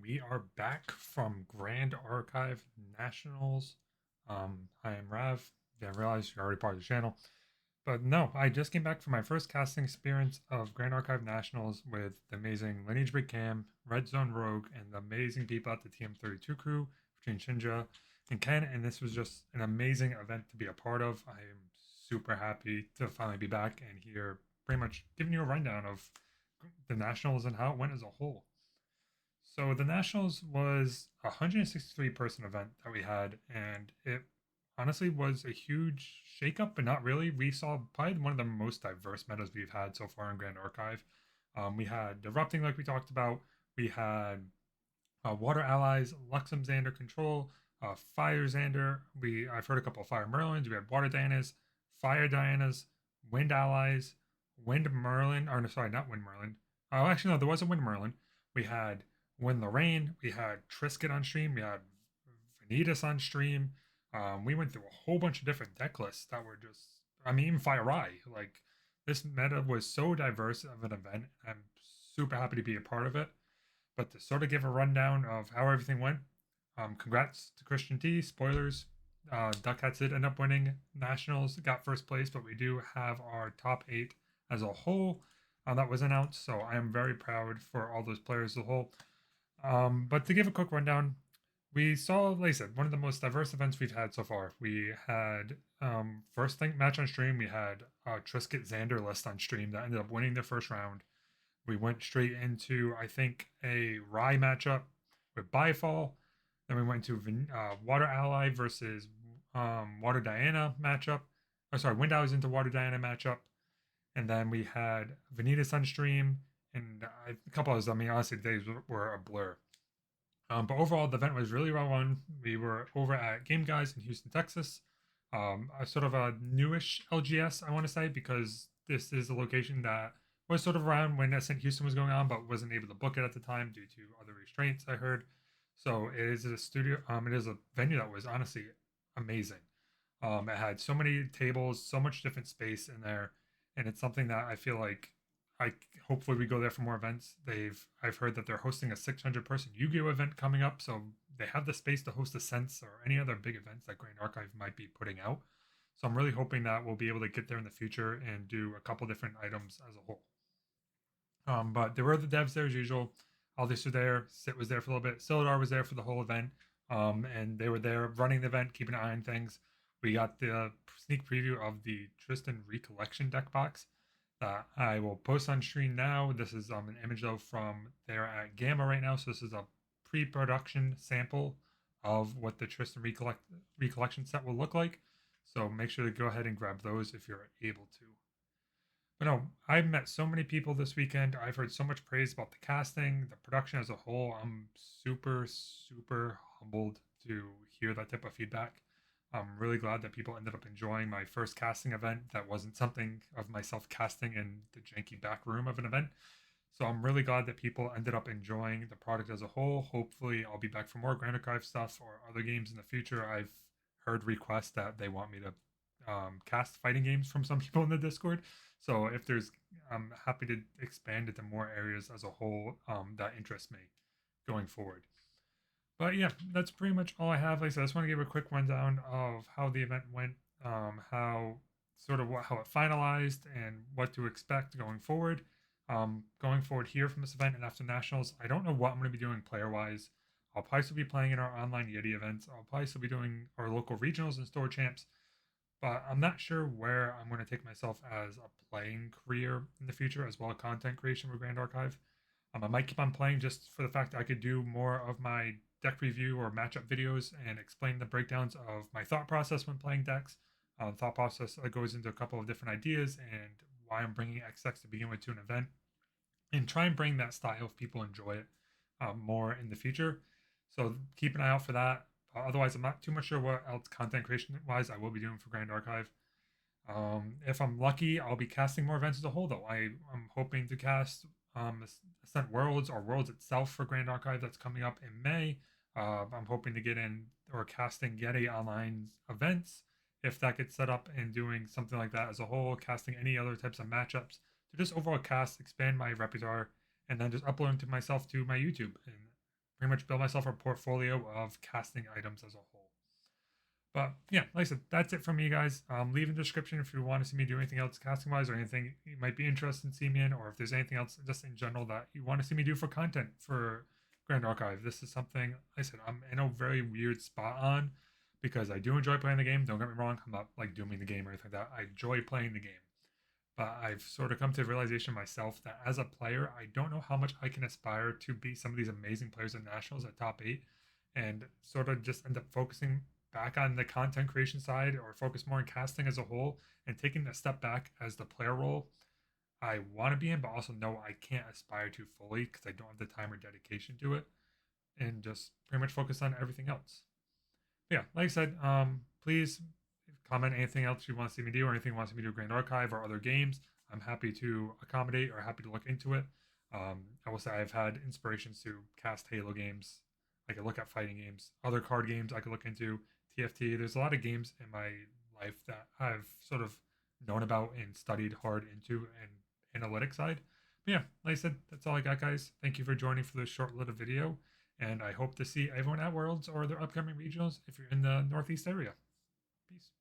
we are back from Grand Archive Nationals. I am Rav. Didn't realize you're already part of the channel. But no, I just came back from my first casting experience of Grand Archive Nationals with the amazing Lineage Break Cam, Red Zone Rogue, and the amazing people at the TM32 crew between Shinja and Ken. And this was just an amazing event to be a part of. I am super happy to finally be back and here pretty much giving you a rundown of the Nationals and how it went as a whole. So the Nationals was a 163 person event that we had, and it honestly was a huge shakeup, but not really. We saw probably one of the most diverse metas we've had so far in Grand Archive. We had Erupting, like we talked about. We had Water Allies, Luxem Xander Control, Fire Xander. I've heard a couple of Fire Merlins. We had Water Dianas, Fire Dianas, Wind Allies, Wind Merlin. Or no, sorry, not Wind Merlin. Oh, actually, no, there was a Wind Merlin. We had Win Lorraine. We had Trisket on stream. We had Vanitas on stream. We went through a whole bunch of different deck lists that were just, I mean, even Fire Eye. Like, this meta was so diverse of an event. I'm super happy to be a part of it. But to sort of give a rundown of how everything went, congrats to Christian T. Spoilers. Duckhats did end up winning Nationals, got first place, but we do have our top 8 as a whole that was announced. So I am very proud for all those players as a whole. But to give a quick rundown, we saw, like I said, one of the most diverse events we've had so far. We had first thing match on stream. We had Trisket Xander list on stream that ended up winning the first round. We went straight into, I think, a Rye matchup with Byfall. Then we went to Water Ally versus Water Diana matchup. Oh, sorry, Wind Allies into Water Diana matchup. And then we had Vanitas on stream and a couple others. I mean, honestly, the days were a blur. But overall, the event was really well run. We were over at Game Guys in Houston, Texas. A sort of a newish LGS, I want to say, because this is a location that was sort of around when Ascent Houston was going on, but wasn't able to book it at the time due to other restraints, I heard. So it is a studio. It is a venue that was honestly amazing. It had so many tables, so much different space in there, and it's something that I feel like I hopefully we go there for more events. I've heard that they're hosting a 600 person Yu-Gi-Oh event coming up, so they have the space to host a Sense or any other big events that Grand Archive might be putting out. So I'm really hoping that we'll be able to get there in the future and do a couple different items as a whole. But there were the devs there as usual. Aldis was there, Sit was there for a little bit, Sildar was there for the whole event, and they were there running the event, keeping an eye on things. We got the sneak preview of the Tristan Recollection deck box that I will post on screen now. This is an image though from there at Gamma right now, so this is a pre-production sample of what the Tristan Recollection set will look like. So make sure to go ahead and grab those if you're able to. But no, I've met so many people this weekend. I've heard so much praise about the casting, the production as a whole. I'm super, super humbled to hear that type of feedback. I'm really glad that people ended up enjoying my first casting event that wasn't something of myself casting in the janky back room of an event. So I'm really glad that people ended up enjoying the product as a whole. Hopefully, I'll be back for more Grand Archive stuff or other games in the future. I've heard requests that they want me to cast fighting games from some people in the Discord. So if there's, I'm happy to expand into more areas as a whole that interest me going forward. But yeah, that's pretty much all I have. Like I said, I just want to give a quick rundown of how the event went, how sort of how it finalized, and what to expect going forward. Going forward here from this event and after Nationals, I don't know what I'm going to be doing player wise. I'll probably still be playing in our online Yeti events. I'll probably still be doing our local regionals and store champs, but I'm not sure where I'm going to take myself as a playing career in the future, as well as content creation for Grand Archive. I might keep on playing just for the fact that I could do more of my deck review or matchup videos and explain the breakdowns of my thought process when playing decks. Thought process that goes into a couple of different ideas and why I'm bringing XX to begin with to an event, and try and bring that style if people enjoy it more in the future. So keep an eye out for that. Otherwise, I'm not too much sure what else content creation wise I will be doing for Grand Archive. If I'm lucky, I'll be casting more events as a whole, though. I'm hoping to cast Ascent Worlds or Worlds itself for Grand Archive that's coming up in May. I'm hoping to get in or casting Yeti online events if that gets set up and doing something like that as a whole, casting any other types of matchups to just overall cast, expand my repertoire, and then just upload to myself to my YouTube and pretty much build myself a portfolio of casting items as a whole. But yeah, like I said, that's it from me, guys. Leave in the description if you want to see me do anything else casting wise, or anything you might be interested in seeing me in, or if there's anything else just in general that you want to see me do for content for Grand Archive. This is something, like I said, I'm in a very weird spot on because I do enjoy playing the game. Don't get me wrong, I'm not like dooming the game or anything like that. I enjoy playing the game. But I've sort of come to the realization myself that as a player, I don't know how much I can aspire to be some of these amazing players at nationals at top 8, and sort of just end up focusing back on the content creation side or focus more on casting as a whole and taking a step back as the player role I want to be in, but also know I can't aspire to fully because I don't have the time or dedication to it, and just pretty much focus on everything else. Yeah, like I said, please comment anything else you want to see me do or anything you want to see me do Grand Archive or other games. I'm happy to accommodate or happy to look into it. I will say I've had inspirations to cast Halo games. I could look at fighting games, other card games I could look into, TFT. There's a lot of games in my life that I've sort of known about and studied hard into and analytic side. But yeah, like I said, that's all I got, guys. Thank you for joining for this short little video, and I hope to see everyone at Worlds or their upcoming regionals if you're in the Northeast area. Peace.